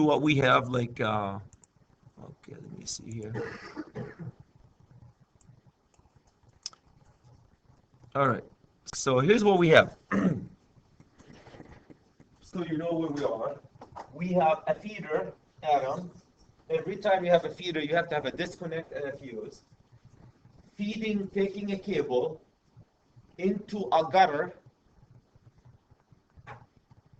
what we have like okay, let me see here. All right, so here's what we have. So you know where we are. We have a feeder atom. Every time you have a feeder, you have to have a disconnect and a fuse. Feeding, taking a cable into a gutter.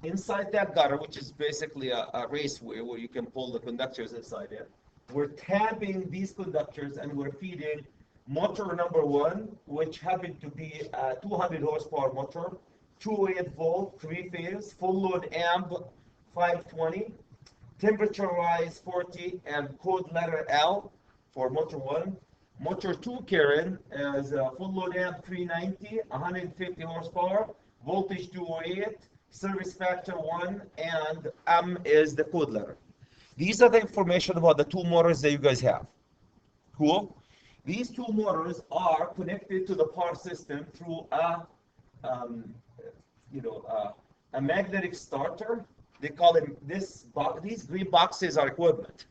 Inside that gutter, which is basically a raceway where you can pull the conductors inside it, we're tabbing these conductors and we're feeding motor number one, which happened to be a 200 horsepower motor, 208 volt, three phase, full load amp 520, temperature rise 40, and code letter L for motor one. Motor two, Karen, is a full load amp 390, 150 horsepower, voltage 208, service factor 1, and M is the code letter. These are the information about the two motors that you guys have. Cool? These two motors are connected to the power system through um, a magnetic starter. They call them these green boxes are equipment.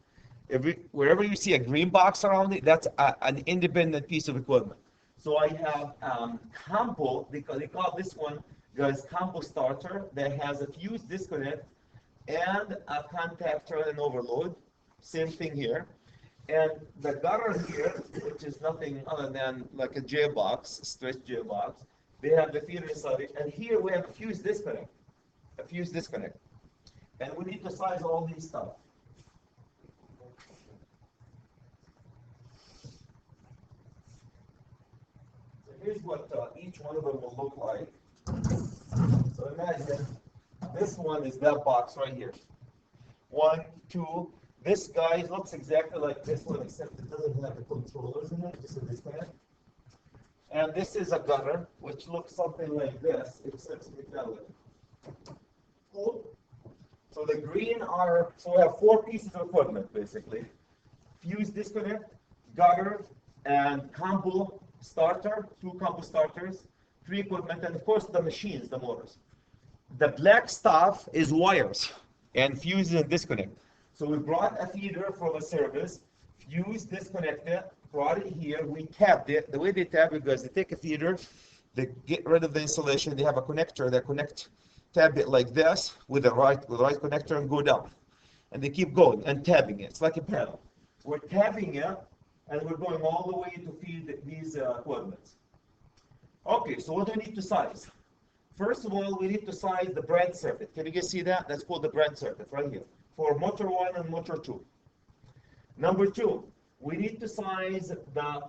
Wherever you see a green box around it, that's an independent piece of equipment. So I have combo, they call this one guys combo starter that has a fuse disconnect and a contactor and overload. Same thing here. And the gutter here, which is nothing other than like a J box, stretch J box, they have the feeder inside it. And here we have a fuse disconnect. A fuse disconnect. And we need to size all these stuff. So here's what each one of them will look like. So imagine this one is that box right here. 1, 2. This guy looks exactly like this one, except it doesn't have the controllers in it. This is disconnect. And this is a gutter, which looks something like this, except it's metallic. Cool. So the green are, so we have 4 pieces of equipment basically. Fuse disconnect, gutter, and combo starter, 2 combo starters, 3 equipment, and of course the machines, the motors. The black stuff is wires and fuses and disconnect. So we brought a feeder for the service, fuse disconnected, brought it here, we tabbed it. The way they tab it, guys, they take a feeder, they get rid of the insulation, they have a connector that tab it like this with the right connector and go down. And they keep going and tabbing it. It's like a pedal. We're tabbing it and we're going all the way to feed these equipment. Okay, so what do we need to size? First of all, we need to size the branch circuit. Can you guys see that? That's called the branch circuit right here for motor 1 and motor 2. Number 2, we need to size the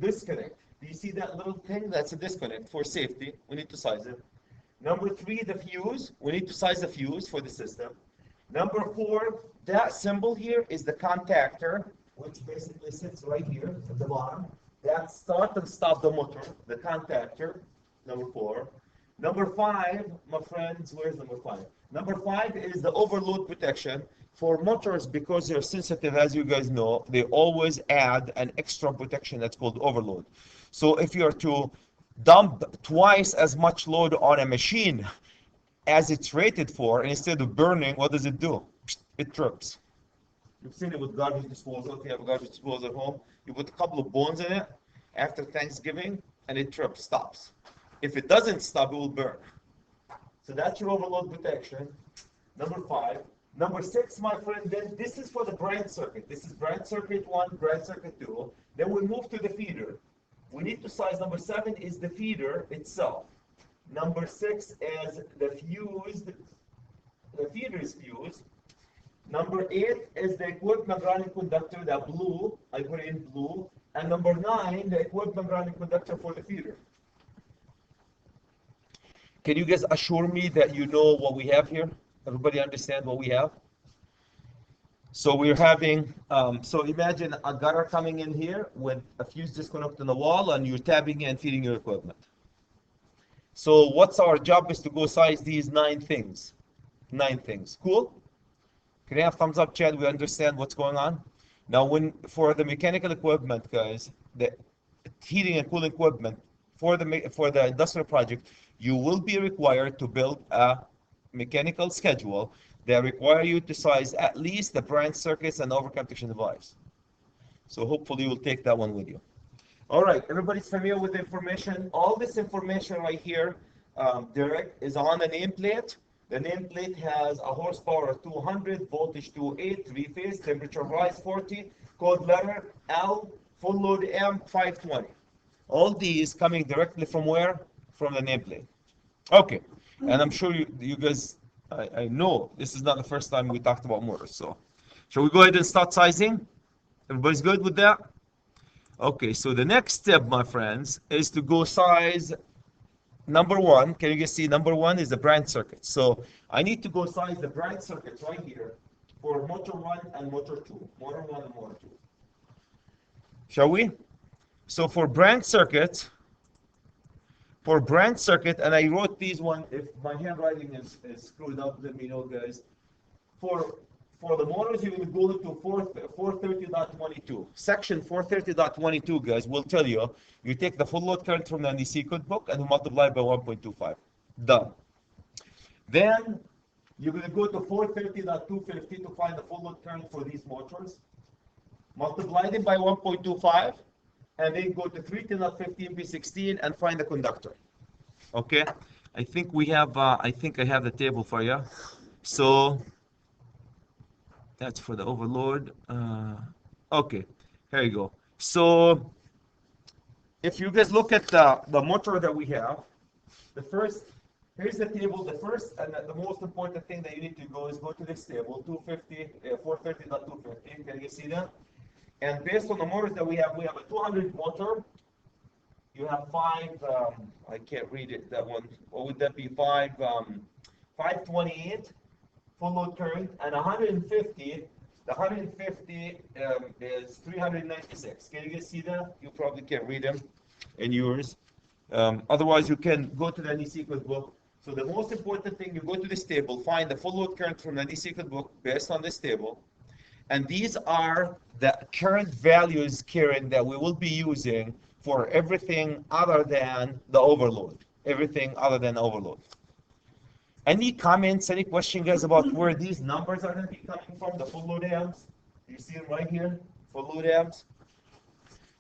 disconnect. Do you see that little thing? That's a disconnect for safety. We need to size it. Number 3, the fuse. We need to size the fuse for the system. Number 4, that symbol here is the contactor, which basically sits right here at the bottom. That start and stop the motor, the contactor, number 4. Number 5, my friends, where's number 5? Number 5 is the overload protection. For motors, because they're sensitive, as you guys know, they always add an extra protection that's called overload. So if you're to dump twice as much load on a machine as it's rated for, and instead of burning, what does it do? It trips. You've seen it with garbage disposal. If you have a garbage disposal at home, you put a couple of bones in it after Thanksgiving, and it trips, stops. If it doesn't stop, it will burn. So that's your overload protection. Number 5. Number 6, my friend, then this is for the branch circuit. This is branch circuit 1, branch circuit 2. Then we move to the feeder. We need to size. Number 7 is the feeder itself. Number 6 is the fuse. The feeder is fused. Number 8 is the equipment grounding conductor, that blue. I put it in blue. And number 9, the equipment grounding conductor for the feeder. Can you guys assure me that you know what we have here? Everybody understand what we have? So we're having, so imagine a gutter coming in here with a fuse disconnect on the wall, and you're tabbing and feeding your equipment. So what's our job is to go size these 9 things. 9 things. Cool? Can you have thumbs up, Chad? We understand what's going on? Now, for the mechanical equipment, guys, the heating and cooling equipment, for the industrial project, you will be required to build a mechanical schedule that require you to size at least the branch circuits and overcome protection device. So hopefully you'll take that one with you. All right, everybody's familiar with the information. All this information right here, direct, is on the nameplate. The nameplate has a horsepower of 200, voltage 208, three-phase, temperature rise 40, code letter L, full load M 520. All these coming directly from where? From the nameplate. Okay, and I'm sure you guys, I know this is not the first time we talked about motors. So, shall we go ahead and start sizing? Everybody's good with that? Okay, so the next step, my friends, is to go size number one. Can you guys see number one is the branch circuit? So I need to go size the branch circuits right here for motor one and motor two. Motor one and motor two. Shall we? So for branch circuit, and I wrote these one, if my handwriting is screwed up, let me know, guys. For the motors, you're going to go to 430.22. Section 430.22, guys, will tell you, you take the full load current from the NDC code book and you multiply it by 1.25. Done. Then, you're going to go to 430.250 to find the full load current for these motors. Multiply them by 1.25, and then go to 310.15 P16 and find the conductor. Okay? I think we have, I think I have the table for you. So, that's for the overload. Okay, here you go. So, if you guys look at the motor that we have, the first, here's the table. The first and the most important thing that you need to go is go to this table, 430.250. Can you see that? And based on the motors that we have a 200 motor. You have five, I can't read it, that one. What would that be? 528. Full load current, and 150, the 150 is 396. Can you guys see that? You probably can't read them in yours. Otherwise, you can go to the NEC code book. So the most important thing, you go to this table, find the full load current from the NEC code book based on this table. And these are the current values, Karen, that we will be using for everything other than the overload. Everything other than overload. Any comments, any question, guys, about where these numbers are going to be coming from, the full load amps? You see them right here, full load amps.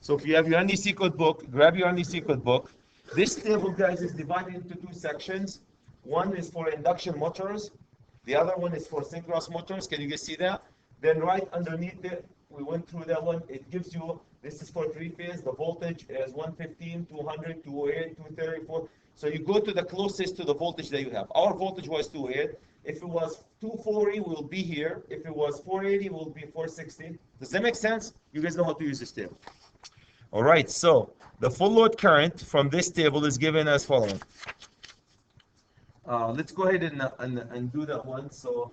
So if you have your NDC code book, grab your NDC code book. This table, guys, is divided into two sections. One is for induction motors. The other one is for synchronous motors. Can you guys see that? Then right underneath it, we went through that one. It gives you, this is for three-phase. The voltage is 115, 200, 208, 234. So you go to the closest to the voltage that you have. Our voltage was 208. If it was 240, we'll be here. If it was 480, we'll be 460. Does that make sense? You guys know how to use this table. All right, so the full load current from this table is given as following. Let's go ahead and do that one. So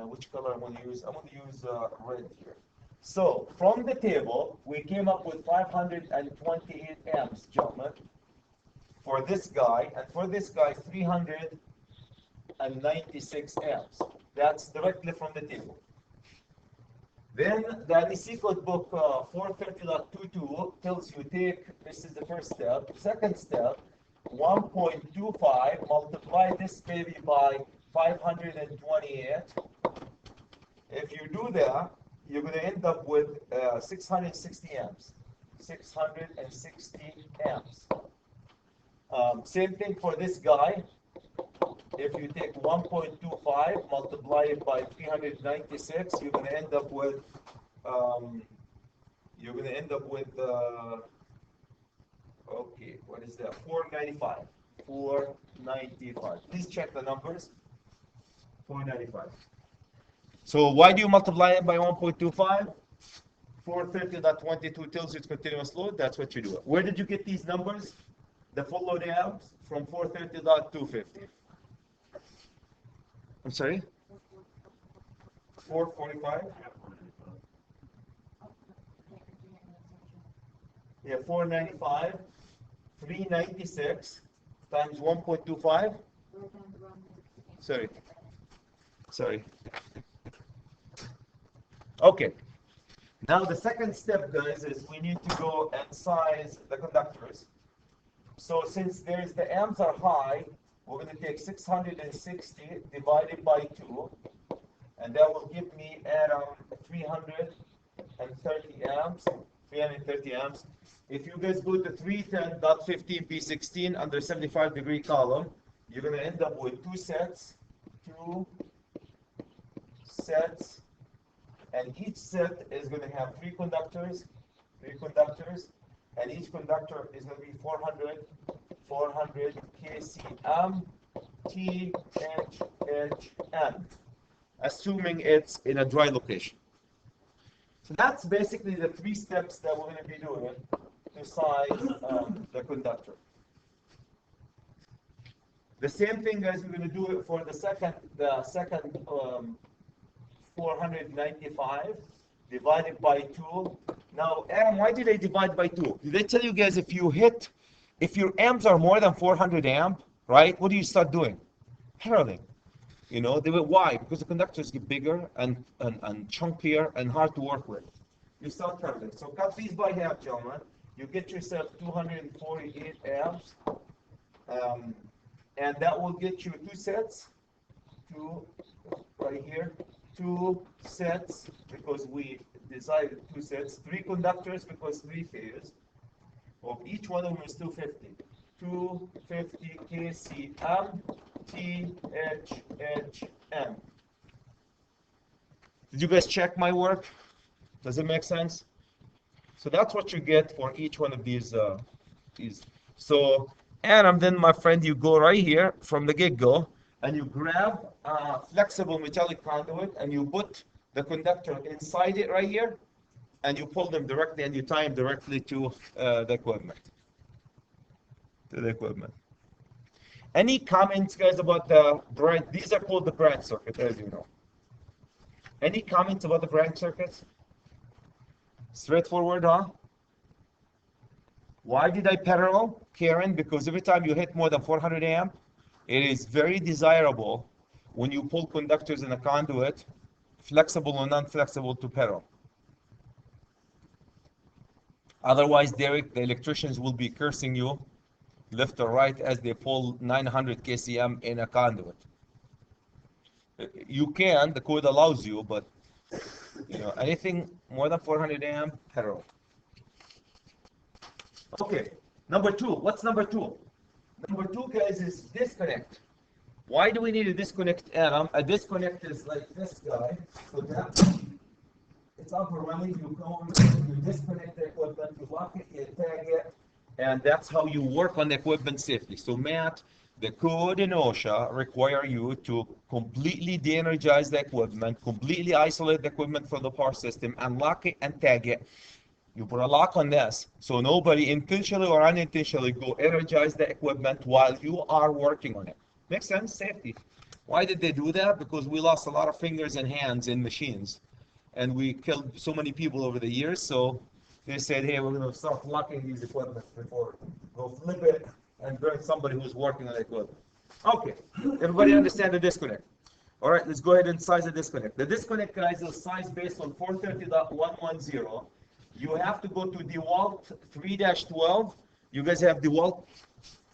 which color I'm going to use? I'm going to use red here. So from the table, we came up with 528 amps, gentlemen. For this guy, and for this guy, 396 amps. That's directly from the table. Then the NEC code book 430.22 tells you this is the first step. Second step, 1.25, multiply this baby by 528. If you do that, you're going to end up with 660 amps. 660 amps. Same thing for this guy. If you take 1.25, multiply it by 396, you're going to end up with okay, what is that? 495. 495. Please check the numbers. 495. So why do you multiply it by 1.25? 430.22 tells you it's continuous load. That's what you do. Where did you get these numbers? The full load amps from 430.250. I'm sorry? 445? Yeah, 495, 396 times 1.25. Sorry. Okay. Now the second step, guys, is we need to go and size the conductors. So since the amps are high, we're going to take 660 divided by 2, and that will give me around 330 amps. 330 amps. If you guys go to 310.15p16 under 75-degree column, you're going to end up with two sets, and each set is going to have three conductors, and each conductor is going to be 400 kcm THHM, assuming it's in a dry location. So that's basically the three steps that we're going to be doing to size the conductor. The same thing, guys, we're going to do it for the second 495 divided by 2. Now, Adam, why did I divide by 2? Did I tell you guys if your amps are more than 400 amp, right? What do you start doing? Paralleling. You know, why? Because the conductors get bigger and chunkier and hard to work with. You start paralleling. So cut these by half, gentlemen. You get yourself 248 amps. And that will get you two sets, right here, two sets, because we decided two sets, three conductors, because three phase, of each one of them is 250. 250 kcm THHM. Did you guys check my work? Does it make sense? So that's what you get for each one of these. So, Adam, then my friend, you go right here from the get-go, and you grab a flexible metallic conduit, and you put the conductor inside it right here, and you pull them directly, and you tie them directly to the equipment. Any comments, guys, about the branch? These are called the branch circuit, as you know. Any comments about the branch circuits? Straightforward, huh? Why did I parallel, Karen? Because every time you hit more than 400 amp, it is very desirable when you pull conductors in a conduit, flexible or non-flexible, to parallel. Otherwise, Derek, the electricians will be cursing you left or right as they pull 900 kcm in a conduit. You can, the code allows you, but you know, anything more than 400 amp, parallel. Okay, number 2. What's number 2? Number 2, guys, is disconnect. Why do we need a disconnect, Adam? A disconnect is like this guy. So that it's up and running. You go, you disconnect the equipment, you lock it, you tag it, and that's how you work on the equipment safely. So, Matt, the code in OSHA require you to completely de-energize the equipment, completely isolate the equipment from the power system, and lock it and tag it. You put a lock on this, so nobody intentionally or unintentionally go energize the equipment while you are working on it. Makes sense? Safety. Why did they do that? Because we lost a lot of fingers and hands in machines, and we killed so many people over the years. So they said, hey, we're going to start locking these equipment before go flip it and burn somebody who's working on the equipment. Okay, everybody understand the disconnect? All right, let's go ahead and size the disconnect. The disconnect, guys, is sized based on 430.110. You have to go to DeWalt 3-12. You guys have DeWalt.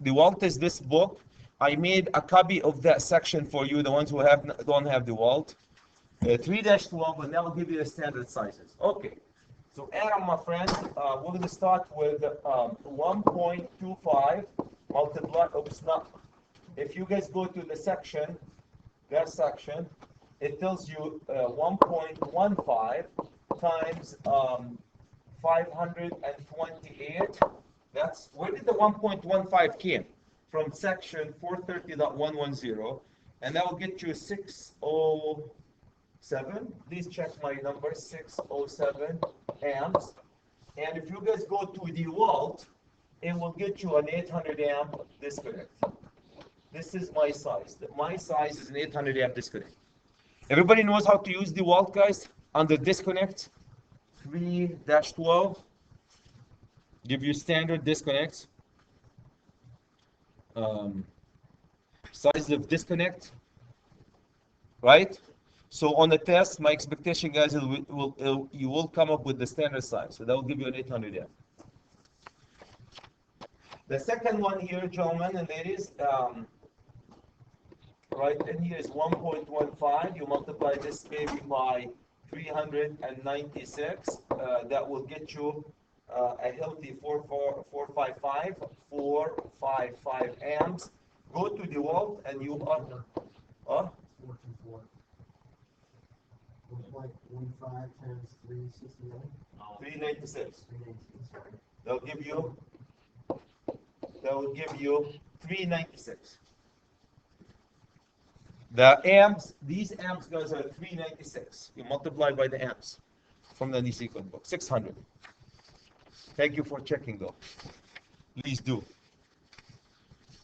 DeWalt is this book. I made a copy of that section for you, the ones who don't have DeWalt. 3-12, and that will give you the standard sizes. Okay. So, Adam, my friend, we're going to start with 1.25 multiply. Oops, not. If you guys go to the section, that section, it tells you 1.15 times 528. That's where did the 1.15 came from? Section 430.110, and that will get you 607. Please check my number, 607 amps. And if you guys go to DeWalt, it will get you an 800 amp disconnect. This is my size. My size is an 800 amp disconnect. Everybody knows how to use DeWalt, guys. Under disconnect 3-12, give you standard disconnects. Size of disconnect, right? So on the test, my expectation, guys, you will come up with the standard size. So that will give you an 800 amp. The second one here, gentlemen and ladies, right in here is 1.15. You multiply this baby by 396. That will get you a healthy 455 amps. Go to the wall and you are 424. Looks like 15 times 369. 396. 319, sorry. That will give you 396. The amps, these amps guys are 396. You multiply by the amps from the DC code book, 600. Thank you for checking though. Please do.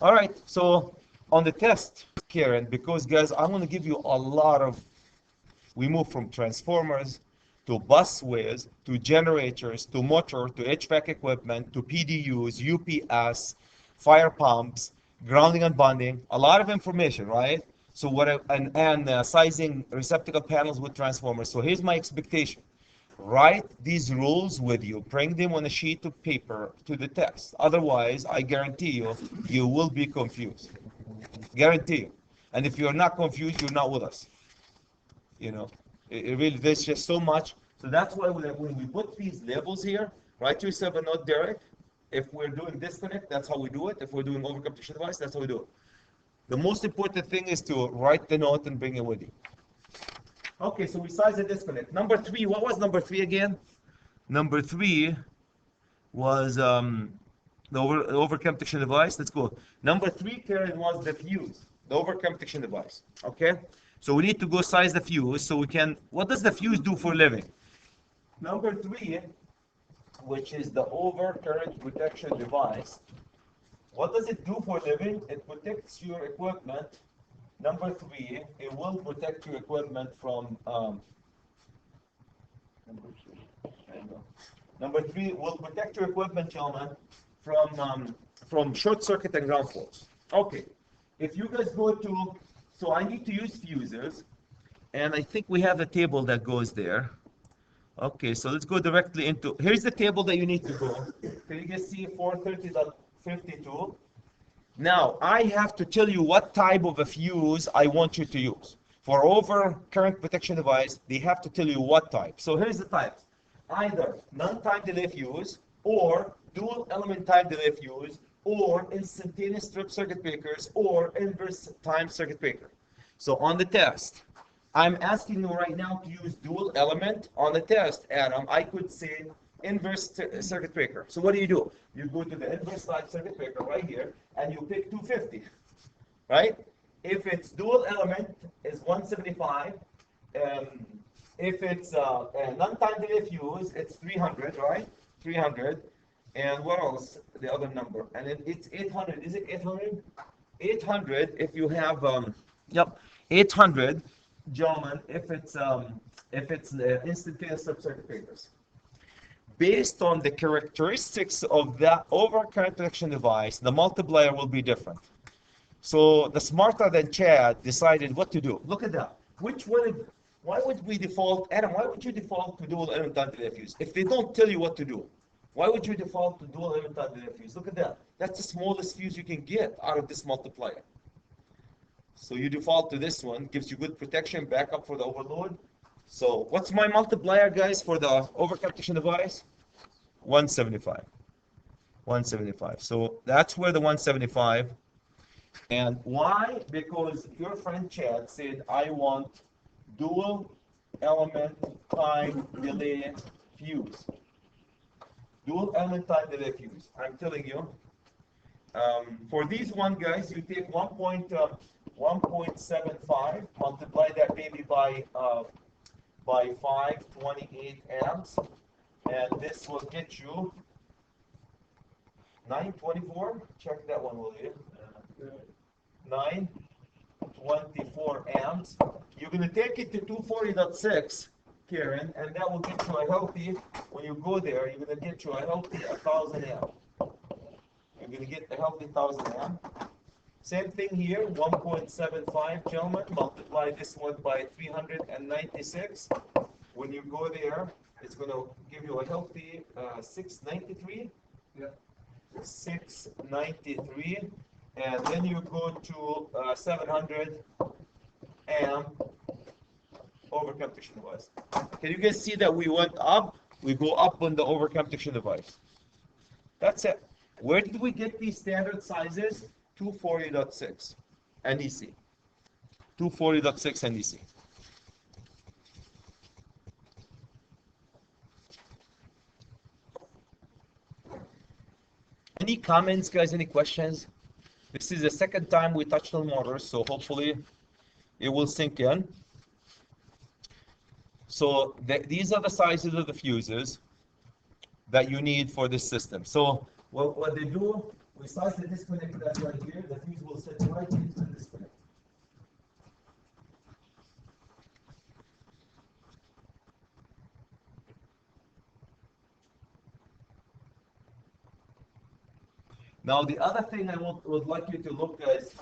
All right, so on the test, Karen, because guys, I'm going to give you a lot of, we move from transformers to busways, to generators, to motor, to HVAC equipment, to PDUs, UPS, fire pumps, grounding and bonding, a lot of information, right? So sizing receptacle panels with transformers. So here's my expectation. Write these rules with you. Bring them on a sheet of paper to the test. Otherwise, I guarantee you, you will be confused. Guarantee you. And if you're not confused, you're not with us. You know, it really, there's just so much. So that's why when we put these labels here, write to yourself a note, Derek. If we're doing disconnect, that's how we do it. If we're doing overcompression device, that's how we do it. The most important thing is to write the note and bring it with you. Okay, so we size the disconnect. Number 3, what was number 3 again? Number 3 was the overcome protection device. Let's go. Number 3, Karen, was the fuse, the overcome protection device. Okay, so we need to go size the fuse so we can. What does the fuse do for a living? Number 3, which is the overcurrent protection device. What does it do for a living? It protects your equipment. Number 3, it will protect your equipment from. Number 3 will protect your equipment, gentlemen, from short circuit and ground faults. Okay, if you guys go to, so I need to use fuses, and I think we have a table that goes there. Okay, so let's go directly into. Here's the table that you need to go. Can you guys see 430.52? Now, I have to tell you what type of a fuse I want you to use. For over current protection device, they have to tell you what type. So here's the types. Either non-time delay fuse, or dual element time delay fuse, or instantaneous strip circuit breakers, or inverse time circuit breaker. So on the test, I'm asking you right now to use dual element. On the test, Adam, I could say inverse circuit breaker. So what do? You go to the inverse time circuit breaker right here, and you pick 250, right? If it's dual element, is 175. If it's a non-time delay fuse, it's 300, right? 300. And what else? The other number. And it's 800. Is it 800? 800 if you have, 800, gentlemen, if it's instantaneous sub-circuit breakers. Based on the characteristics of that overcurrent protection device, the multiplier will be different. So the smarter than Chad decided what to do. Look at that. Why would we default, Adam, why would you default to dual element time delay fuse? If they don't tell you what to do, why would you default to dual element time delay fuse? Look at that. That's the smallest fuse you can get out of this multiplier. So you default to this one, gives you good protection, backup for the overload. So what's my multiplier, guys, for the overcurrent protection device? 175. 175. So that's where the 175. And why? Because your friend Chad said, I want dual element time delay fuse. Dual element time delay fuse. I'm telling you. For these one, guys, you take 1.75, multiply that baby by 528 amps, and this will get you 924. Check that one, will you? 924 amps. You're going to take it to 240.6, Karen, and that will get you a healthy, when you go there, you're going to get you a healthy 1,000 amp. You're going to get a healthy 1,000 amp. Same thing here, 1.75, gentlemen. Multiply this one by 396. When you go there, it's going to give you a healthy 693. Yeah. 693. and then you go to 700 amp overcome protection device. Can you guys see that we went up? We go up on the overcome protection device. That's it. Where did we get these standard sizes? 240.6 NEC. 240.6 NEC. Any comments, guys? Any questions? This is the second time we touched on motors, so hopefully it will sink in. So these are the sizes of the fuses that you need for this system. So what they do, we size the disconnect that right here. The fuse will sit right into the disconnect. Now the other thing I would like you to look is,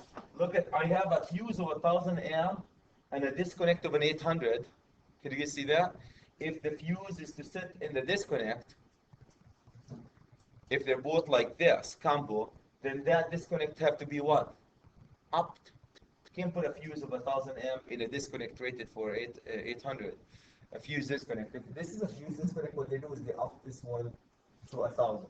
I have a fuse of 1000 amp and a disconnect of an 800. Can you guys see that? If the fuse is to sit in the disconnect, if they're both like this, combo, then that disconnect have to be what? Upped. You can't put a fuse of 1000 amp in a disconnect rated for 800. A fuse disconnect. If this is a fuse disconnect, what they do is they up this one to 1000.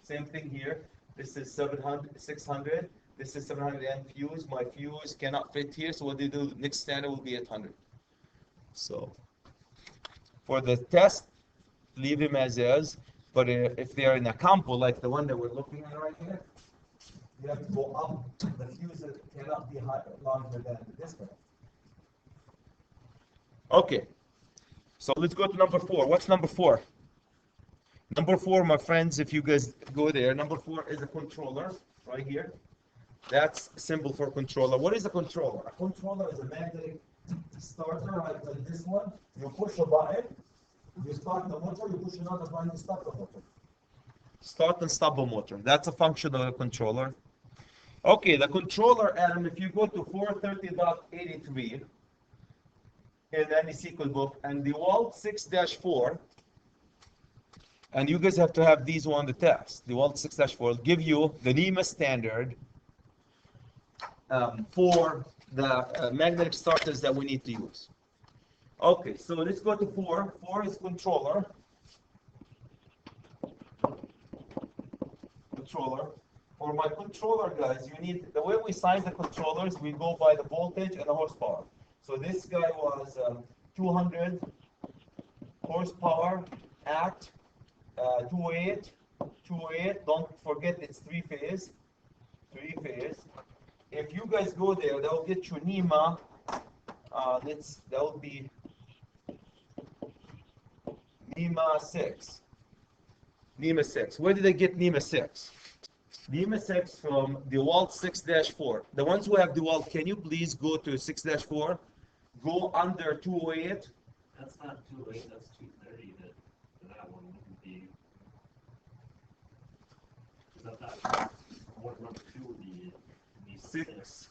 Same thing here. This is 600. This is 700 amp fuse. My fuse cannot fit here, so what they do, next standard will be 800. So for the test, leave them as is. But if they are in a combo like the one that we're looking at right here, you have to go up. The fuse cannot be longer than the disconnect. Okay. So let's go to number 4. What's number 4? Number 4, my friends, if you guys go there, number 4 is a controller right here. That's symbol for controller. What is a controller? A controller is a magnetic starter like this one. You push a button, you start the motor, you push another button, you stop the motor. Start and stop the motor. That's a function of a controller. Okay, the controller, Adam, if you go to 430.83 in any SQL book, and the DeWalt 6-4, and you guys have to have these on the test. The DeWalt 6-4 will give you the NEMA standard for the magnetic starters that we need to use. Okay, so let's go to 4. 4 is controller. For my controller, guys, you need, the way we size the controllers, we go by the voltage and the horsepower. So this guy was 200 horsepower at 208. Don't forget it's 3-phase. 3-phase. If you guys go there, that will get you NEMA. That will be NEMA 6. NEMA 6. Where did I get NEMA 6? NEMA 6 from the DeWalt 6-4. The ones who have DeWalt, can you please go to 6-4? Go under 208. That's not 208, that's 230. That one wouldn't be. That what number 2 would be? 6.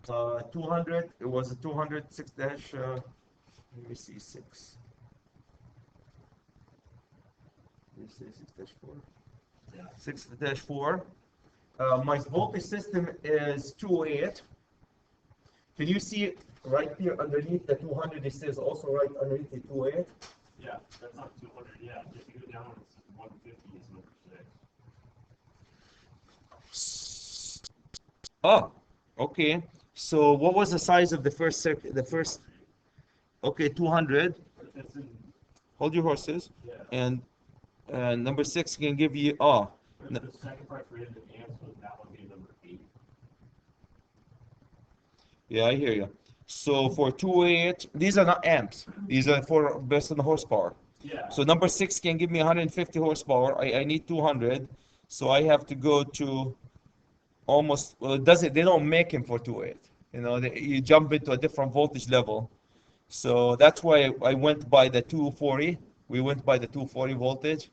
200. It was a 200 6 dash. Let me see 6. Let me see 6-4. Yeah. 6-4. My voltage system is 208. Can you see right here underneath the 200? It says also right underneath the 208. Yeah, that's not 200. Yeah, if you go down, it's 150 is number 6. Oh, okay. So what was the size of the first okay, 200. Hold your horses. Yeah. And number 6 can give you The second part rated in amps, so that would be number 8. Yeah, I hear you. So for 208, these are not amps. These are for based on the horsepower. Yeah. So number 6 can give me 150 horsepower. I need 200. So I have to go to almost, well, it doesn't, they don't make him for 208. You know, you jump into a different voltage level. So that's why I went by the 240. We went by the 240 voltage.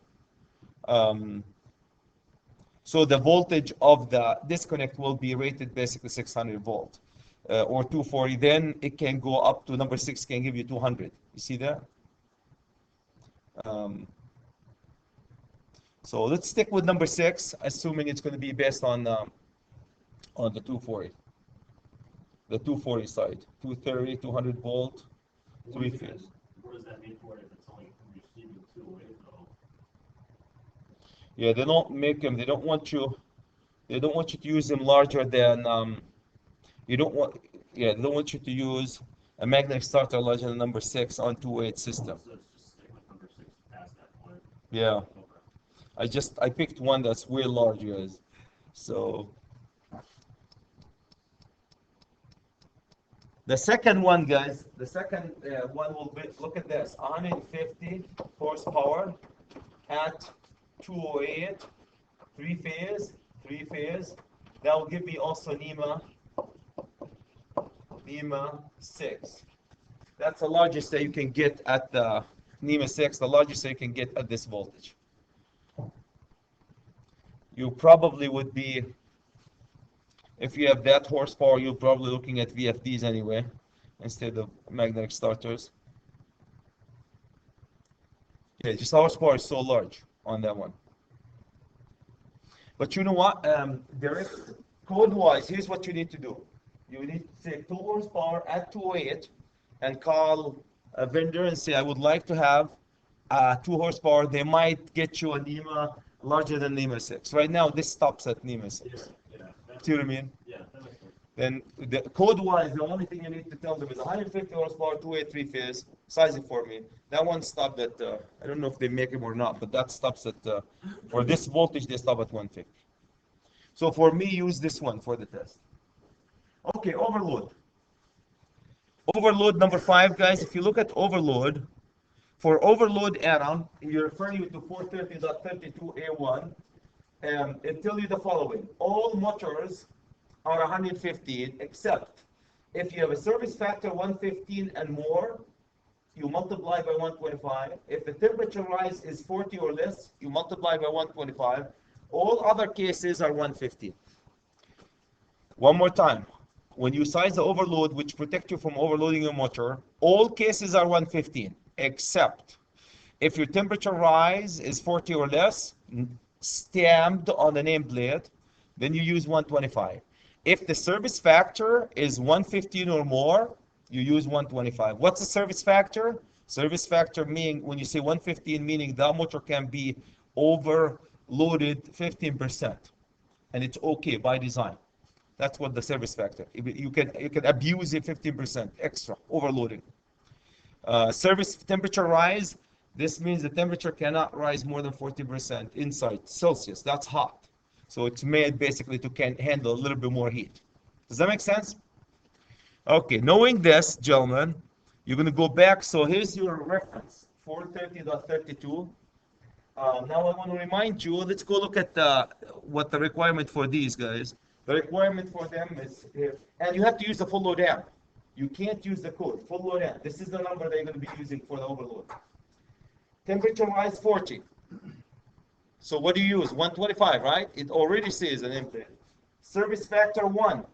So the voltage of the disconnect will be rated basically 600 volt or 240. Then it can go up to number 6 can give you 200. You see that? So let's stick with number 6, assuming it's going to be based on on the 240. The 240 side, 230, 200 volt, three phase. What does that mean for it if it's only receiving 208 though? Yeah, they don't make them. They don't want you. They don't want you to use them larger than. You don't want. Yeah, they don't want you to use a magnetic starter larger than number 6 on 208 system. So it's just stick with number 6 past that point. Yeah, Okay. I picked one that's way large, guys. So the second one, guys, the second one will be, look at this, 150 horsepower at 208, three phase. That will give me also NEMA 6. That's the largest that you can get at the NEMA 6, the largest that you can get at this voltage. You probably would be, if you have that horsepower, you're probably looking at VFDs anyway, instead of magnetic starters. Yeah, just horsepower is so large on that one. But you know what, Derek, code-wise, here's what you need to do. You need to say 2 horsepower at 208 and call a vendor and say, I would like to have 2 horsepower. They might get you a NEMA larger than NEMA 6. Right now, this stops at NEMA 6. Yeah. See what I mean? Yeah, that makes sense. Then the code-wise, the only thing you need to tell them is 150 horsepower, 208 3-phase, size it for me. That one stopped at, I don't know if they make them or not, but that stops at, for this voltage, they stop at 150. So for me, use this one for the test. Okay, overload. Overload number 5, guys, if you look at overload, for overload add-on, you're referring to 430.32A1, it tells you the following. All motors are 115, except if you have a service factor 115 and more, you multiply by 125. If the temperature rise is 40 or less, you multiply by 125. All other cases are 115. One more time. When you size the overload, which protect you from overloading your motor, all cases are 115, except if your temperature rise is 40 or less, stamped on the nameplate, then you use 125. If the service factor is 115 or more, you use 125. What's the service factor? Service factor meaning, when you say 115, meaning the motor can be overloaded 15%, and it's okay by design. That's what the service factor. You can abuse it 15% extra overloading. Service temperature rise. This means the temperature cannot rise more than 40% inside Celsius. That's hot. So it's made basically to can handle a little bit more heat. Does that make sense? Okay, knowing this, gentlemen, you're going to go back. So here's your reference, 430.32. Now I want to remind you, let's go look at what the requirement for these guys. The requirement for them is, and you have to use the full load amp. You can't use the code, full load amp. This is the number they're going to be using for the overload. Temperature rise 40. So what do you use? 125, right? It already says an input. Service factor 1.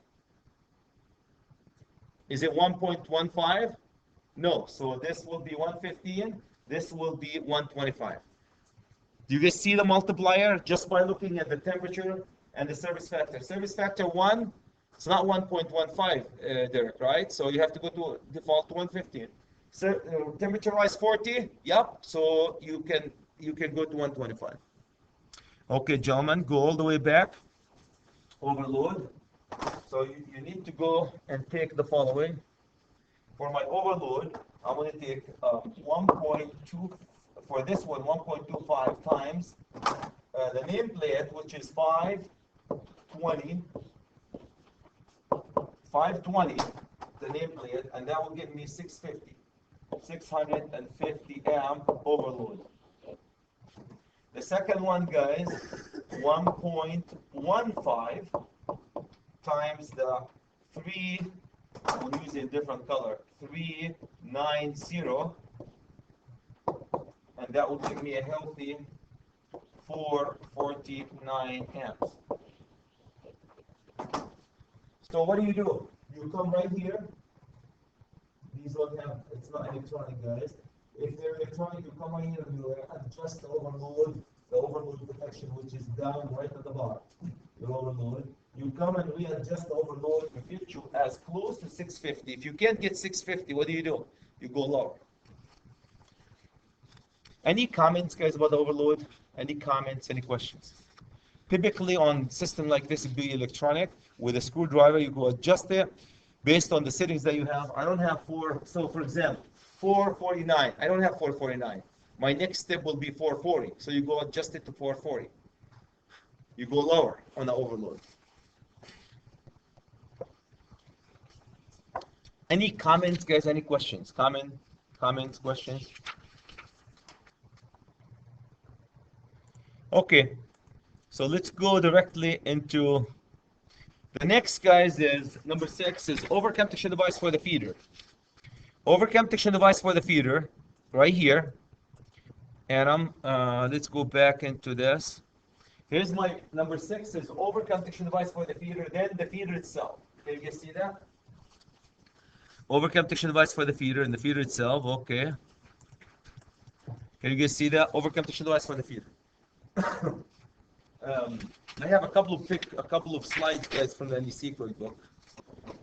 Is it 1.15? No. So this will be 115. This will be 125. Do you guys see the multiplier just by looking at the temperature and the service factor? Service factor 1, it's not 1.15, Derek, right? So you have to go to default to 115. Temperature rise 40, yep. So you can go to 125. Okay, gentlemen, go all the way back. Overload. So you need to go and take the following. For my overload, I'm going to take 1.2, for this one, 1.25 times the nameplate, which is 520, the nameplate, and that will give me 650 amp overload. The second one, guys, 1.15 times the 3, we'll use a different color, 390, and that will give me a healthy 449 amps. So what do? You come right here. These don't have, it's not electronic, guys. If they're electronic, you come right here and you adjust the overload protection, which is down right at the bottom. The overload. you come and readjust the overload to get you as close to 650. If you can't get 650, what do? You go lower. Any comments, guys, about the overload? Any comments, any questions? Typically on system like this, it'd be electronic. With a screwdriver, you go adjust it based on the settings that you have. I don't have so for example, 449. I don't have 449. My next step will be 440. So you go adjust it to 440. You go lower on the overload. Any comments, guys? Any questions? Comments, questions? Okay, so let's go directly into the next, guys. Is number 6 is overcam protection device for the feeder. Overcam protection device for the feeder, right here. And let's go back into this. Here's my number 6 is overcam protection device for the feeder. Then the feeder itself. Can you guys see that? Overcam protection device for the feeder and the feeder itself. Okay. Can you guys see that? Overcam protection device for the feeder. I have a couple of slides, guys, from the NDC book.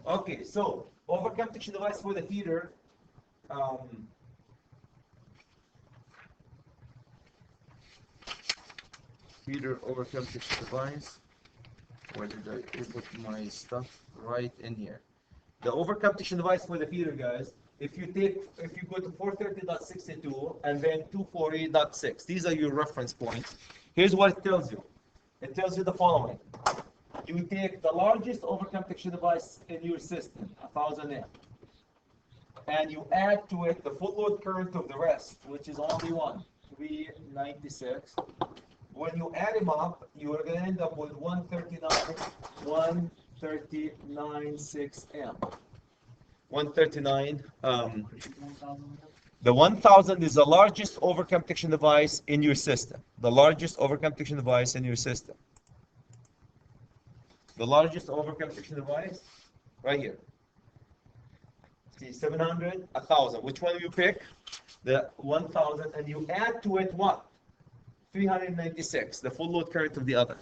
Okay, so overcam protection device for the feeder. Feeder overcam protection device. Where did I put my stuff? Right in here. The overcam protection device for the feeder, guys. If you go to 430.62 and then 240.6, these are your reference points. Here's what it tells you. It tells you the following. You take the largest overcam protection device in your system, 1000 amp, and you add to it the full load current of the rest, which is only 396. When you add them up, you are going to end up with 139.6 amp. 139. The 1000 is the largest overcam protection device in your system. The largest overcam protection device in your system. The largest overcam protection device, right here. See, 700, 1000. Which one do you pick? The 1000, and you add to it what? 396, the full load current of the other.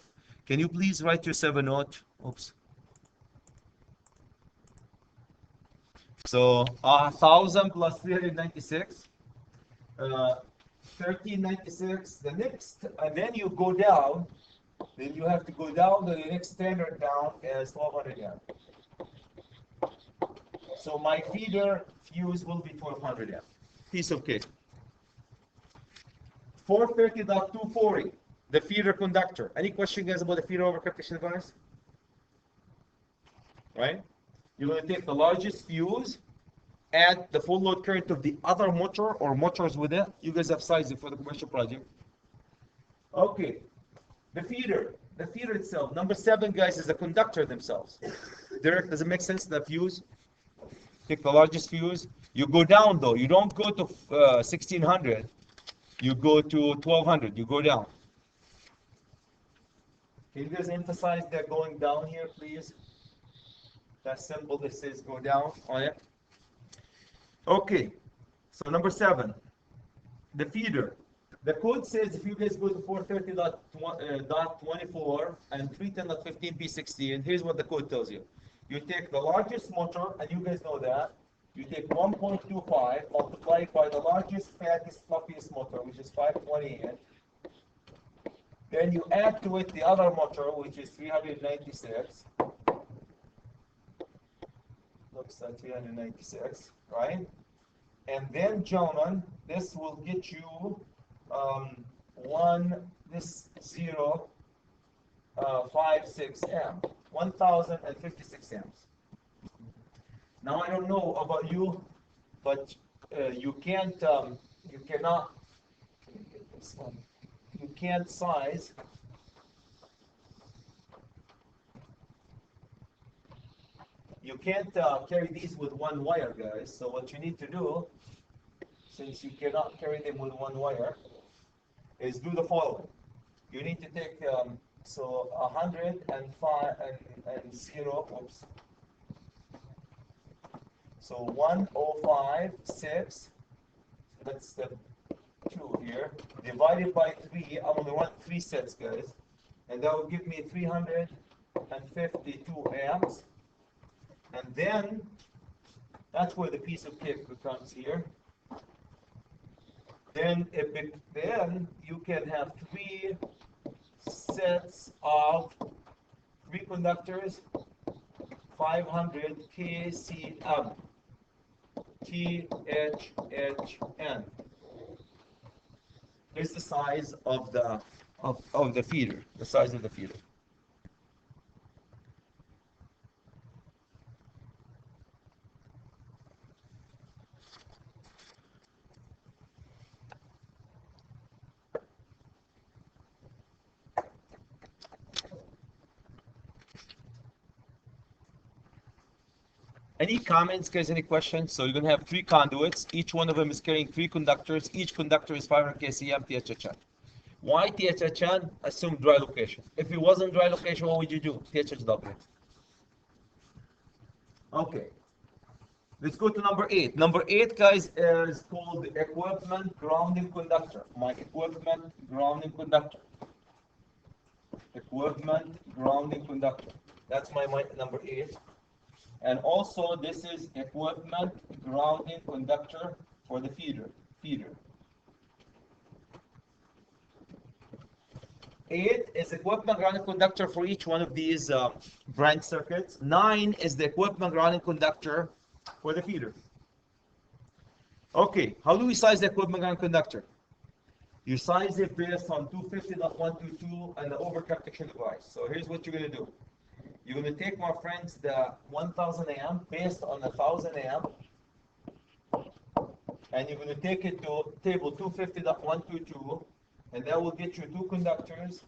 Can you please write yourself a note? Oops. So 1000 plus 396, 1396. The next, and then you go down. Then you have to go down. The next standard down is 1200 amp. So my feeder fuse will be 1200 amp. Piece of cake. 430.240, the feeder conductor. Any question, guys, about the feeder overcam protection device? Right? You're going to take the largest fuse, add the full load current of the other motor or motors with it. You guys have sizing for the commercial project. Okay. The feeder itself. Number 7, guys, is the conductor themselves. Derek, does it make sense, the fuse? Take the largest fuse. You go down, though. You don't go to 1600. You go to 1200. You go down. Can you guys emphasize that going down here, please? That symbol that says go down on it. Okay. So number 7, the feeder. The code says if you guys go to 430.24 and 310.15p16, here's what the code tells you. You take the largest motor, and you guys know that. You take 1.25, multiply it by the largest, fattest, fluffiest motor, which is 520 inch. Then you add to it the other motor, which is 396. Looks like 396, right? And then, gentlemen, this will get you 1056 amp, 1056 amps. Now I don't know about you, but you cannot. You can't size. You can't carry these with one wire, guys. So what you need to do, since you cannot carry them with one wire, is do the following. You need to take so 105 and 0. Oops. So 105.6. That's step 2 here. Divided by 3. I'm going to run 3 sets, guys, and that will give me 300 52 amps. And then, that's where the piece of cake becomes here. Then, then you can have three sets of three conductors, 500 kcm, THHN. Here's the size of the feeder, the size of the feeder. Any comments, guys? Any questions? So you're going to have three conduits. Each one of them is carrying three conductors. Each conductor is 500 kcm THHN. Why THHN? Assume dry location. If it wasn't dry location, what would you do? THHW. Okay. Let's go to number 8. Number 8, guys, is called the equipment grounding conductor. My equipment grounding conductor. Equipment grounding conductor. That's my number 8. And also, this is equipment grounding conductor for the feeder. 8 is equipment grounding conductor for each one of these branch circuits. 9 is the equipment grounding conductor for the feeder. Okay, how do we size the equipment grounding conductor? You size it based on 250.122 and the overprotection device. So here's what you're going to do. You're going to take, my friends, the 1000 amp based on 1000 amp, and you're going to take it to table 250.122, and that will get you two conductors.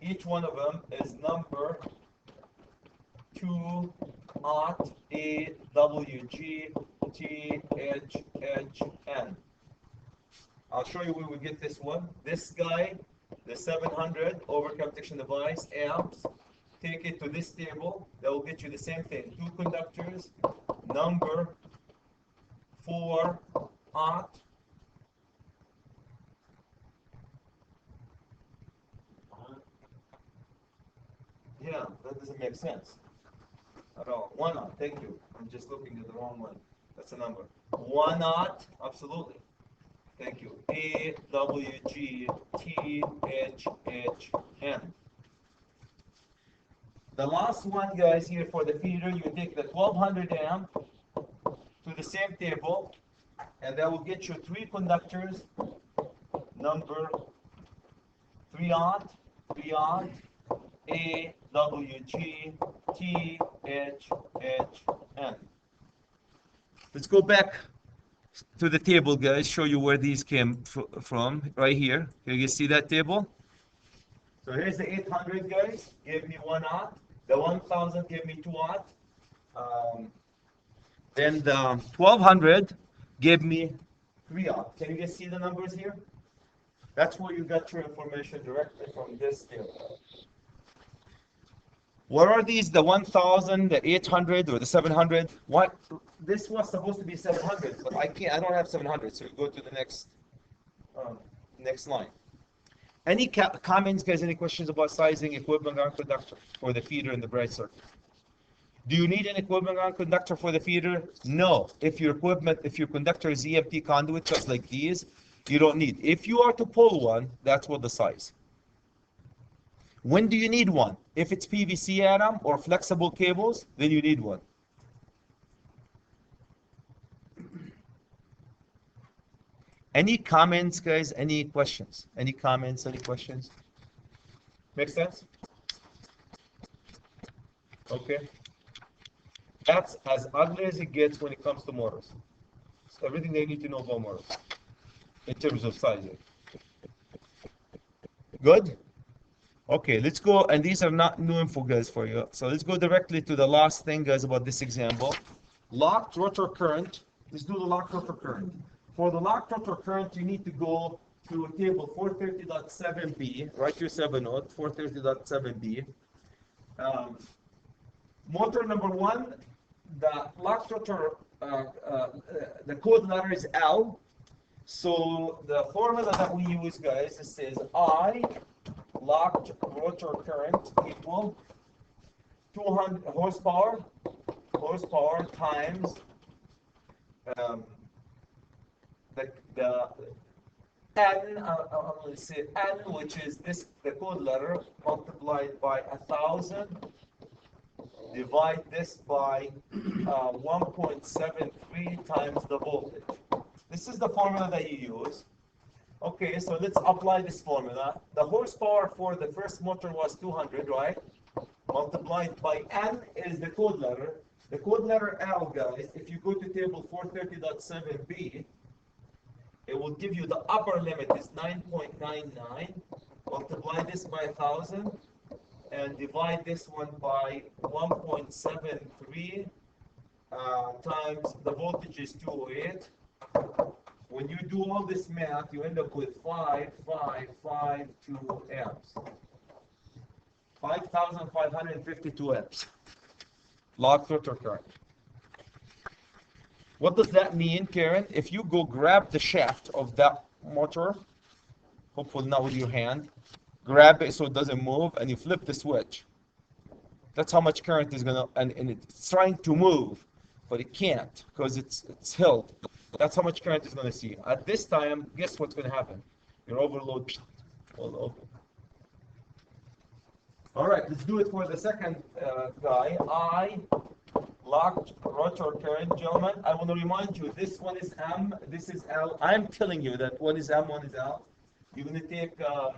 Each one of them is number 2 aught AWG THHN. I'll show you where we get this one. This guy, the 700 overprotection device amps. Take it to this table, that will get you the same thing. Two conductors, number 4 aught. Yeah, that doesn't make sense at all. 1 aught, thank you. I'm just looking at the wrong one. That's a number. 1 aught, absolutely. Thank you. AWG THHN. The last one, guys, here for the feeder, you take the 1200 amp to the same table, and that will get you three conductors, number 3 aught, AWG THHN. Let's go back to the table, guys, show you where these came from, right here. Here you see that table? So here's the 800, guys, gave me 1 aught. The 1000 gave me 2 aught. Then the 1200 gave me 3 aught. Can you guys see the numbers here? That's where you got your information directly from this table. What are these? The 1000, the 800, or the 700? What? This was supposed to be 700, but I can't. I don't have 700. So we go to the next line. Any comments, guys? Any questions about sizing equipment ground conductor for the feeder and the bright circuit? Do you need an equipment ground conductor for the feeder? No. If your conductor is EMT conduit, just like these, you don't need. If you are to pull one, that's what the size. When do you need one? If it's PVC atom or flexible cables, then you need one. Any comments, guys? Any questions? Any comments? Any questions? Make sense? Okay. That's as ugly as it gets when it comes to motors. It's everything they need to know about motors in terms of sizing. Good? Okay, let's go. And these are not new info, guys, for you. So let's go directly to the last thing, guys, about this example. Locked rotor current. Let's do the locked rotor current. For the locked rotor current, you need to go to table 430.7b. Write your 7 note, 430.7b. Motor number 1, the locked rotor, the code letter is L. So the formula that we use, guys, it says I locked rotor current equal 200 horsepower times the N, I'm going to say N, which is this, the code letter, multiplied by 1,000, divide this by 1.73 times the voltage. This is the formula that you use. Okay, so let's apply this formula. The horsepower for the first motor was 200, right? Multiplied by N is the code letter. The code letter L, guys, if you go to table 430.7b, it will give you the upper limit is 9.99. Multiply this by 1,000 and divide this one by 1.73 times the voltage is 208. When you do all this math, you end up with 5,552 amps. 5,552 amps. Locked rotor current. What does that mean, Karen? If you go grab the shaft of that motor, hopefully not with your hand, grab it so it doesn't move, and you flip the switch. That's how much current is gonna, and it's trying to move, but it can't because it's held. That's how much current is gonna see. At this time, guess what's gonna happen? Your overload will open. All right, let's do it for the second guy. I locked rotor current, gentlemen. I want to remind you, this one is M, this is L. I'm telling you that one is M, one is L. You're going to take the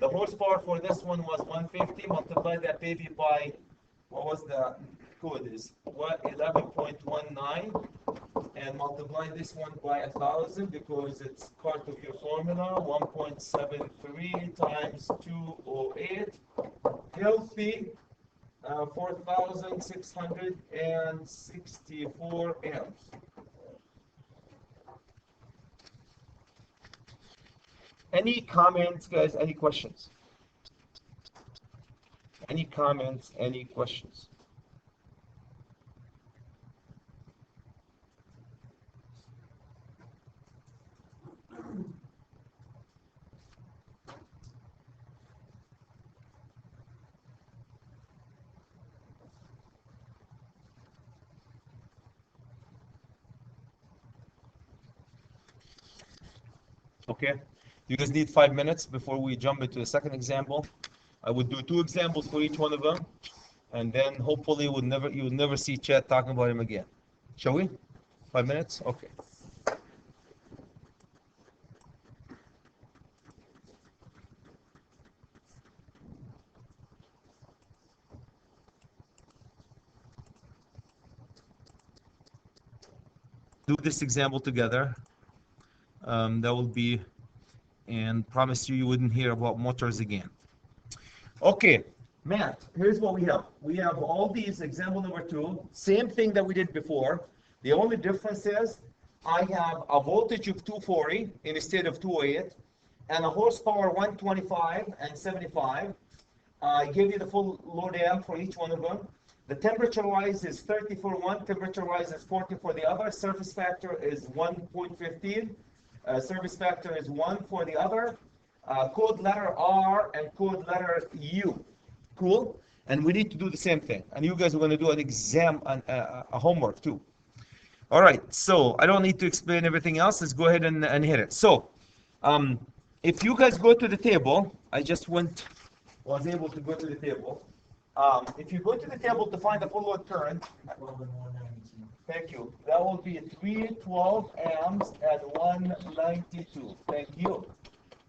horsepower for this one was 150, multiply that baby by, what was the code is? 11.19, and multiply this one by 1,000 because it's part of your formula. 1.73 times 208. Healthy. 4,664 amps. Any comments, guys? Any questions? Any comments? Any questions? Okay, you guys need 5 minutes before we jump into the second example. I would do 2 examples for each one of them, and then hopefully you would never see Chad talking about him again. Shall we? 5 minutes? Okay. Do this example together. That will be, and promise you wouldn't hear about motors again. Okay, Matt, here's what we have. We have all these, example number 2, same thing that we did before. The only difference is I have a voltage of 240 instead of 208, and a horsepower 125 and 75. I gave you the full load amp for each one of them. The temperature rise is 30 for one, temperature rise is 40 for the other. Surface factor is 1.15. Service factor is 1 for the other. Code letter R and code letter U. Cool? And we need to do the same thing. And you guys are going to do an exam, a homework too. All right, so I don't need to explain everything else. Let's go ahead and hit it. So, if you guys go to the table, I just was able to go to the table. If you go to the table to find the full load current, 12 and 192. thank you. That will be 312 amps at 192. Thank you.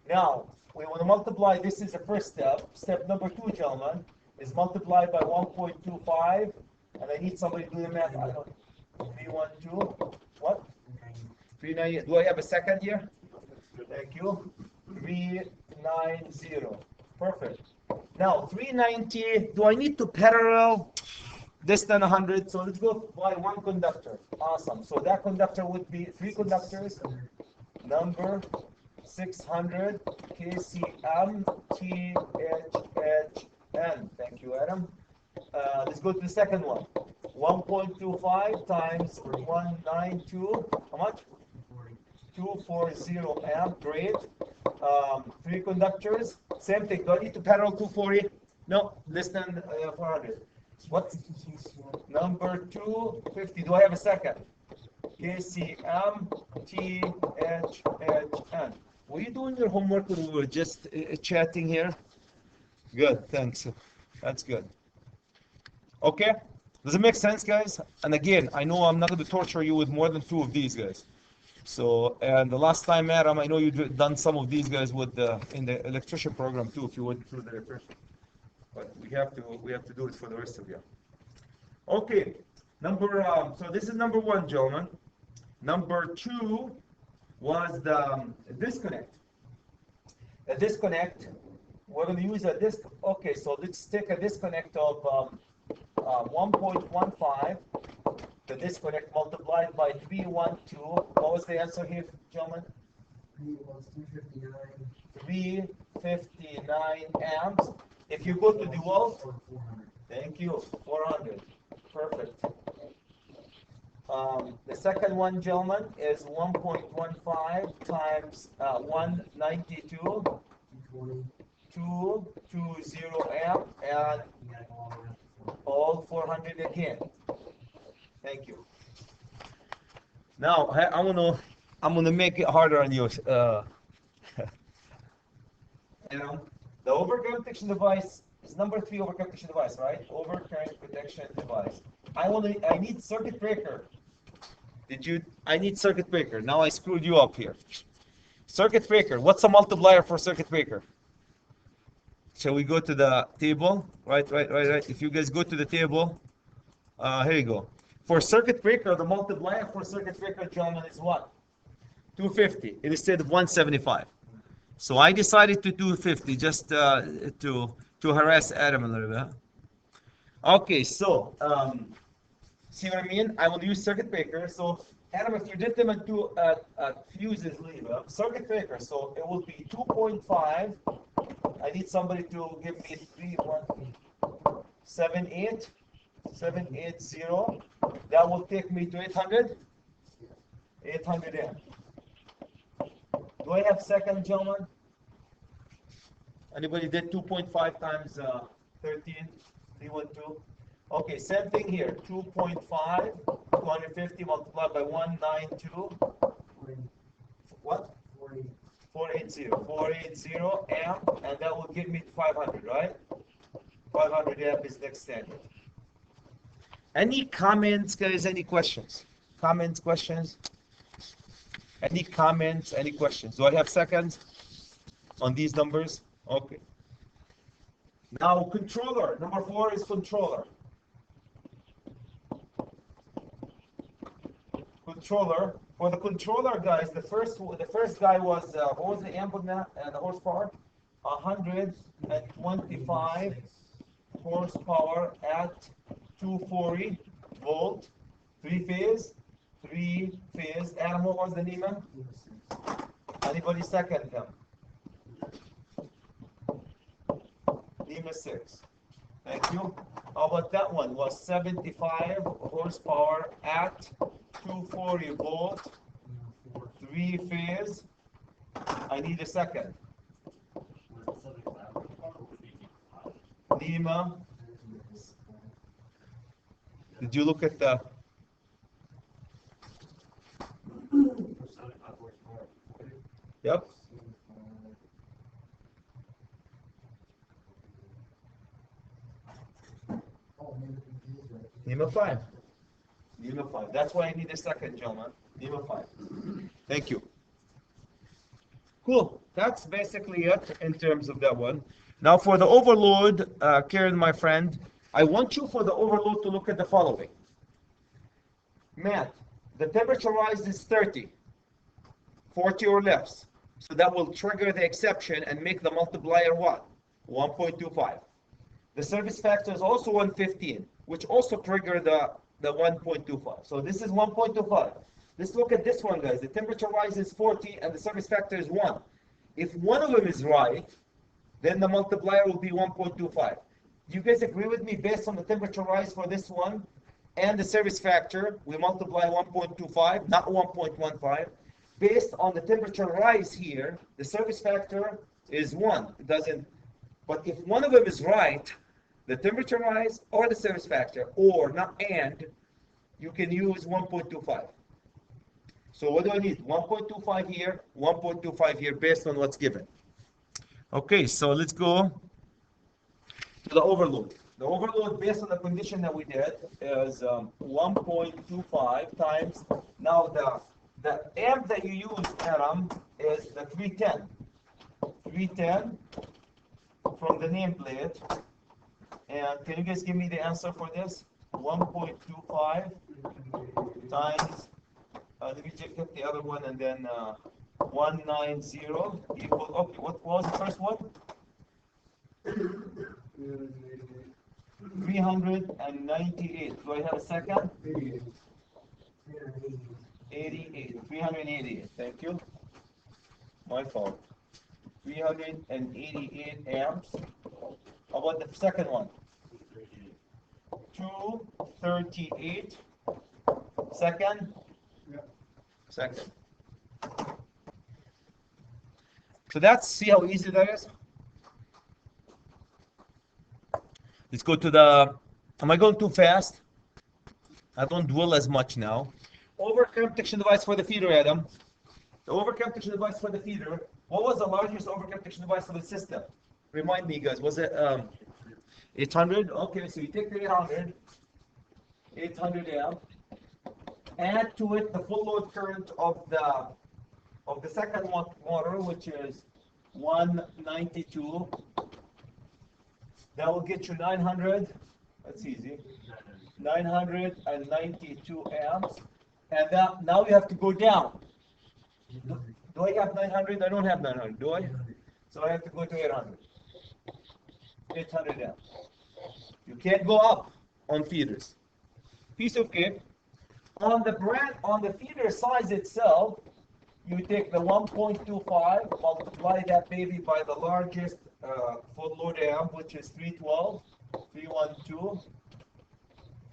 Now, we want to multiply, this is the first step. Step number 2, gentlemen, is multiply by 1.25. And I need somebody to do the math. I don't 312. What? 390. Do I have a second here? Thank you. 390. Perfect. Now, 390, do I need to parallel this than 100? So let's go by one conductor. Awesome. So that conductor would be 3 conductors. Number 600 KCM THHN. Thank you, Adam. Let's go to the second one. 1.25 times 192. How much? 240 amp. Great. Three conductors, same thing. Do I need to parallel 240? No, less than 400. What's number 250? Do I have a second? KCM, THHN. Were you doing your homework when we were just chatting here? Good, thanks. That's good. Okay, does it make sense, guys? And again, I know I'm not going to torture you with more than two of these guys. So, and the last time, Adam, I know you've done some of these guys with in the electrician program too, if you went through the electrician. But we have to do it for the rest of you. Okay, so this is number one, gentlemen. Number two was the disconnect. A disconnect. We're going to use a disc. Okay, so let's take a disconnect of 1.15. The disconnect multiplied by 312. What was the answer here, gentlemen? 359 amps. If you go to dual, thank you, 400. Perfect. The second one, gentlemen, is 1.15 times 192, 220 amp, and all 400 again. Thank you. Now I'm gonna make it harder on you. The overcurrent protection device is number 3 overcurrent protection device, right? Overcurrent protection device. I need circuit breaker. I need circuit breaker. Now I screwed you up here. Circuit breaker. What's a multiplier for circuit breaker? Shall we go to the table? Right. If you guys go to the table, here you go. For circuit breaker, the multiplier for circuit breaker, gentlemen, is what? 250 instead of 175. So I decided to do 50 just to harass Adam a little bit. Okay, so see what I mean? I will use circuit breaker. So Adam, if you did them into fuses, leave circuit breaker. So it will be 2.5. I need somebody to give me 780. That will take me to 800. 800 amp. Do I have second, gentlemen? Anybody did 2.5 times 13? 312. Okay, same thing here. 2.5, 250 multiplied by 192. What? 480. 480 amp, and that will give me 500, right? 500 amp is next standard. Any comments, guys? Any questions? Comments, questions? Any comments, any questions? Do I have seconds on these numbers? Okay. Now, controller. Number 4 is controller. Controller. For the controller, guys, the first guy was, what was the amp on that and the horsepower? 125 horsepower at 240 volt, 3-phase. Adam, what was the NEMA? Anybody second him? NEMA 6. Thank you. How about that one? Was 75 horsepower at 240 volt, 3-phase. I need a second. NEMA. Did you look at the? Yep. NEMA 5. NEMA 5. That's why I need a second, gentlemen. NEMA 5. Thank you. Cool. That's basically it in terms of that one. Now for the overload, Karen, my friend, I want you for the overload to look at the following. Matt, the temperature rise is 30, 40 or less. So that will trigger the exception and make the multiplier what? 1.25. The service factor is also 115, which also trigger the 1.25. So this is 1.25. Let's look at this one, guys. The temperature rise is 40 and the service factor is 1. If one of them is right, then the multiplier will be 1.25. Do you guys agree with me based on the temperature rise for this one and the service factor? We multiply 1.25, not 1.15. based on the temperature rise here, the service factor is 1. It doesn't, but if one of them is right, the temperature rise or the service factor, or not and, you can use 1.25. So what do I need? 1.25 here, 1.25 here, based on what's given. Okay, so let's go to the overload. The overload based on the condition that we did is 1.25 times, now the amp that you use, Adam, is the 310. 310 from the nameplate. And can you guys give me the answer for this? 1.25 times, let me check the other one, and then 190 equal, okay, what was the first one? 398. Do I have a second? 88. 388. Thank you. My fault. 388 amps. How about the second one? 238. Second? Second. So see how easy that is? Let's go to the, am I going too fast? I don't dwell as much now. Overcurrent protection device for the feeder, Adam. The overcurrent protection device for the feeder. What was the largest overcurrent protection device for the system? Remind me, guys. Was it 800? Okay, so you take the 800 amp, add to it the full load current of the second motor, which is 192. That will get you 900. That's easy. 992 amps. And now you have to go down. Do I have 900? I don't have 900, do I? So I have to go to 800. 800 amps. You can't go up on feeders. Piece of cake. On the feeder size itself, you take the 1.25, multiply that baby by the largest full load amp, which is 312, 312.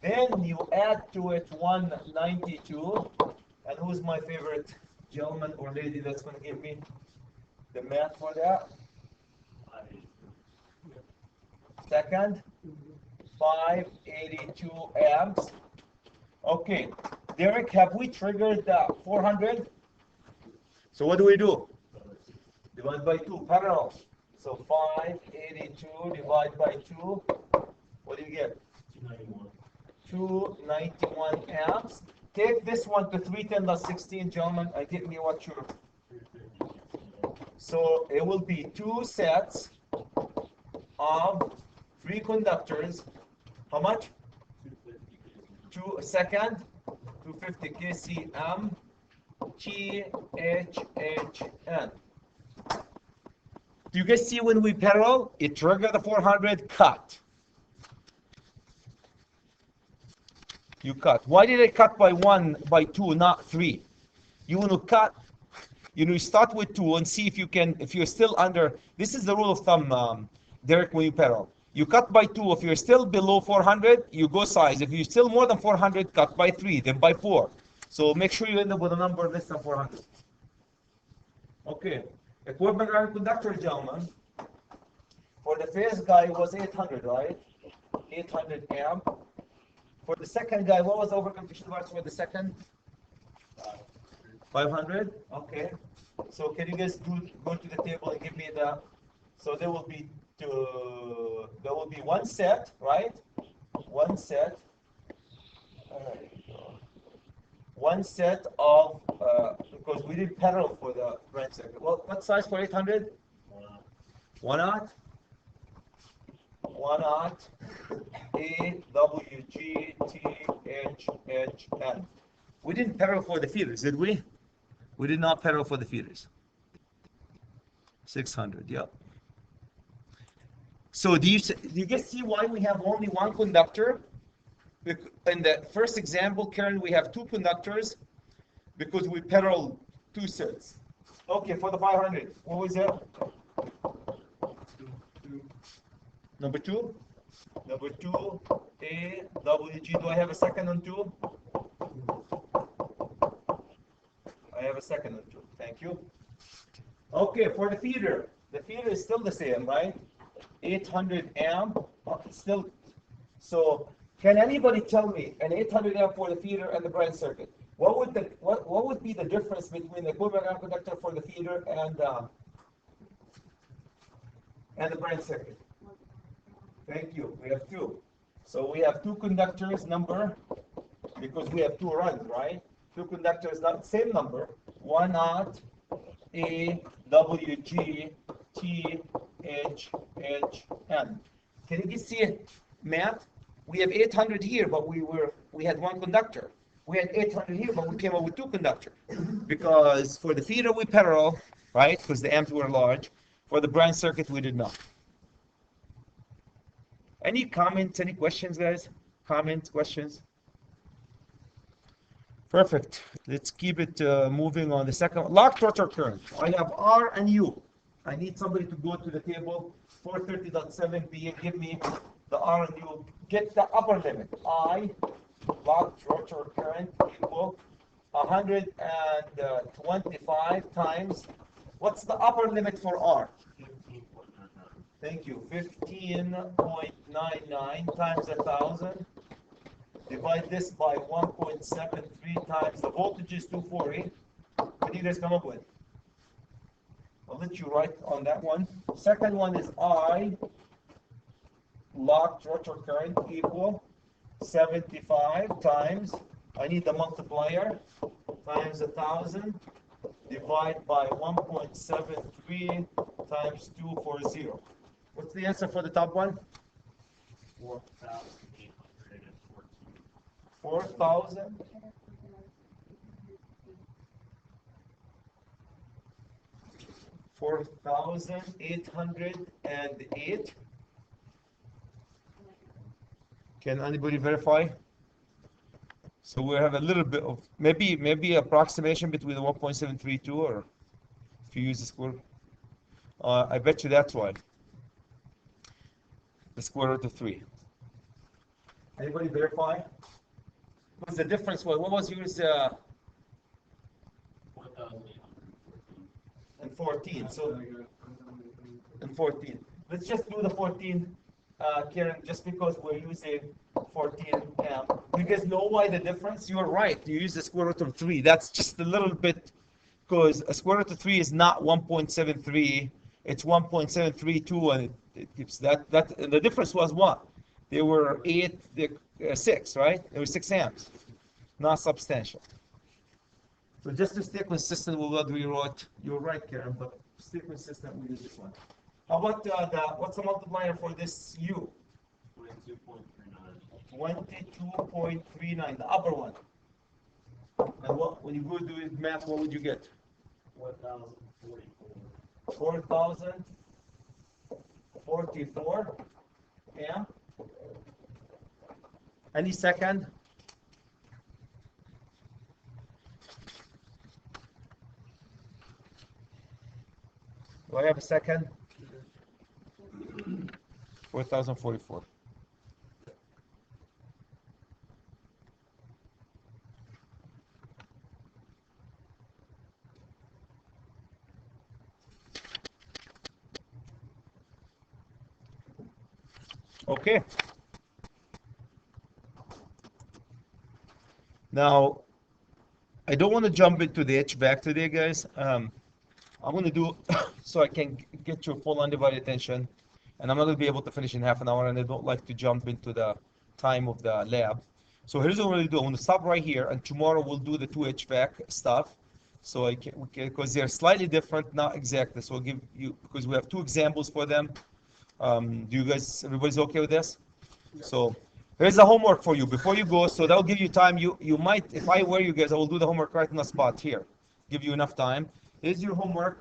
Then you add to it 192. And who's my favorite gentleman or lady that's going to give me the math for that? Second, 582 amps. Okay, Derek, have we triggered the 400? So what do we do? Divide by 2, parallel. So 582 divided by 2. What do you get? 291 amps. Take this one to 310 plus 16, gentlemen, and give me what you're. So it will be 2 sets of 3 conductors. How much? 2 second, 250 kcm, THHN. Do you guys see when we parallel? It triggered the 400 cut. You cut. Why did I cut by 1, by 2, not 3? You want to cut, you start with 2 and see if you're still under, this is the rule of thumb, Derek, when you parallel. You cut by 2. If you're still below 400, you go size. If you're still more than 400, cut by 3, then by 4. So make sure you end up with a number less than 400. Okay. Equipment and conductor, gentlemen. For the first guy, it was 800, right? 800 amp. For the second guy, what was the overconfiguration device for the second? 500. Okay. So can you guys go to the table and give me the? So there will be 1 set, right? 1 set. One set of because we did parallel for the branch circuit. Well, what size for 800? 1/0. 1/0. AWGTHHN. We didn't parallel for the feeders, did we? We did not parallel for the feeders. 600. Yep. So do you guys see why we have only 1 conductor? In the first example, Karen, we have 2 conductors because we parallel 2 sets. Okay, for the 500, what was that? Number 2? Number 2, AWG. Do I have a second on 2? I have a second on 2. Thank you. Okay, for the feeder is still the same, right? 800 amp, still. So, can anybody tell me an 800 amp for the feeder and the branch circuit? What would be the difference between the equivalent amp conductor for the feeder and the branch circuit? Thank you. We have two. So we have two conductors number because we have two runs, right? Two conductors, not same number. 1 naught A W G T H H N. Can you see it, Matt? We have 800 here, but we had one conductor. We had 800 here, but we came up with two conductors because for the feeder we parallel, right? Because the amps were large. For the branch circuit we did not. Any comments? Any questions, guys? Comments? Questions? Perfect. Let's keep it moving on the second. Locked rotor current. I have R and U. I need somebody to go to the table. 430.7b. Give me the R and U. Get the upper limit. I, locked rotor current equal 125 times. What's the upper limit for R? 15.99. Thank you. 15.99 times 1,000. Divide this by 1.73 times the voltage is 240. What do you guys come up with? I'll let you write on that one. Second one is I, locked rotor current equal 75 times, I need the multiplier, times 1,000, divide by 1.73 times 240. What's the answer for the top one? 4,814. 4,000. 4,808. Can anybody verify? So we have a little bit of maybe approximation between the 1.732 or if you use the square. I bet you that's why. The square root of 3. Anybody verify? What's the difference? What was yours? 4,814. And 14. So and 14. Let's just do the 14, Karen, just because we're using 14 amp. You guys know why the difference? You're right. You use the square root of 3. That's just a little bit because a square root of 3 is not 1.73. It's 1.732, and it gives that. The difference was what? They were 6, right? They were 6 amps. Not substantial. So just to stay consistent with what we wrote, you're right, Karen, but stay consistent with this one. How about what's the multiplier for this U? 22.39. 22.39, the upper one. And what, when you go do it math, what would you get? 4,044. 4,044 amp. Any second? Do I have a second? 4,044. Okay. Now, I don't want to jump into the HVAC today, guys. I'm going to do so I can get your full undivided attention, and I'm not going to be able to finish in half an hour, and I don't like to jump into the time of the lab. So here's what I'm going to do. I'm going to stop right here, and tomorrow we'll do the 2 HVAC stuff. So I can, because they're slightly different, not exactly. So I'll give you, because we have 2 examples for them. Do you guys, everybody's okay with this? So here's the homework for you before you go. So that'll give you time. You might, if I were you guys, I will do the homework right on the spot here. Give you enough time. Here's your homework.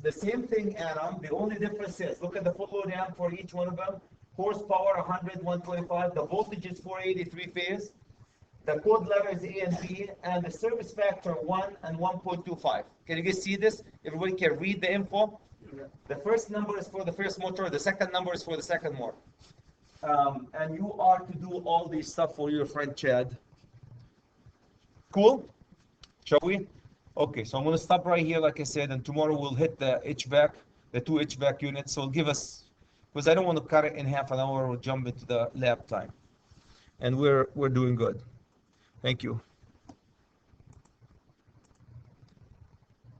The same thing, Adam. The only difference is, look at the full load amp for each one of them. Horsepower 100, 125. The voltage is 483 phase. The code letters A and B, and the service factor 1 and 1.25. Can you guys see this? Everybody can read the info. The first number is for the first motor. The second number is for the second motor. And you are to do all this stuff for your friend Chad. Cool? Shall we? Okay, so I'm gonna stop right here, like I said, and tomorrow we'll hit the HVAC, the two HVAC units. So it'll give us, because I don't want to cut it in half an hour. We'll jump into the lab time, and we're doing good. Thank you.